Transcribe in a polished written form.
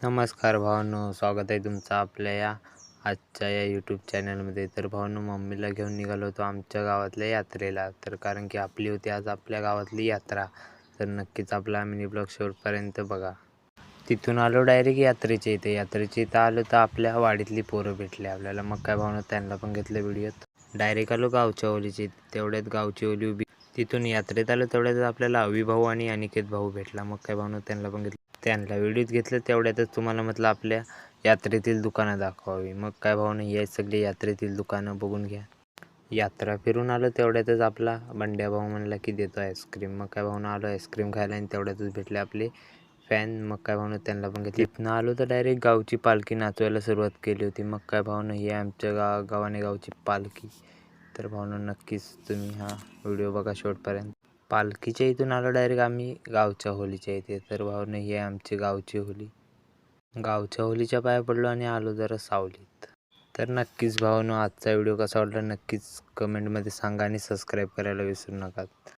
नमस्कार भावांनो, स्वागत आहे तुमचं आपल्या आजच्या या यूट्यूब चॅनलमध्ये. तर भावांनो, मम्मीला घेऊन निघालो होतो आमच्या गावातल्या यात्रेला. तर कारण की आपली होती आज आपल्या गावातली यात्रा. तर नक्कीच आपला मिनी ब्लॉग शेवटपर्यंत बघा. तिथून आलो डायरेक्ट यात्रेच्या इथं आलो तर आपल्या वाडीतली पोरं भेटले आपल्याला. मग काय भावांनो, त्यांना पण घेतलं व्हिडिओत. डायरेक्ट आलो गावच्या ओलीची. तेवढ्यात गावची ओली उभी. तिथून यात्रेत आलो तेवढ्यात आपल्याला अविभाऊ आणि अनिकेत भाऊ भेटला. मग काय भावांनो, त्यांना पण घेतलं. त्यांना व्हिडिओत घेतलं तेवढ्यातच तुम्हाला म्हटलं आपल्या यात्रेतील दुकानं दाखवावी. मग काय भावांनो, हे सगळी यात्रेतील दुकानं बघून घ्या. यात्रा फिरून आलो तेवढ्यातच आपला बंड्या भाऊ म्हणला की देतो आईस्क्रीम. मग काय भावांनो, आलो आईस्क्रीम खायला आणि तेवढ्यातच भेटले आपले फॅन. मग काय भावांनो, त्यांना पण घेतली. तिथनं आलो तर डायरेक्ट गावची पालखी नाचवायला सुरुवात केली होती. मग काय भावांनो, ही आमच्या गावाने गावची पालखी. तर भावांनो, नक्कीच तुम्ही हा व्हिडिओ बघा शेवटपर्यंत. पालखीच्या इथून आलो डायरेक्ट आम्ही गावच्या होलीच्या इथे. तर भावांनो, ही आहे आमची गावची होली. गावच्या होलीच्या पाया पडलो आणि आलो जरा सावलीत. तर नक्कीच भावांनो, आजचा व्हिडिओ कसा वाटला नक्कीच कमेंटमध्ये सांगा आणि सबस्क्राईब करायला विसरू नका.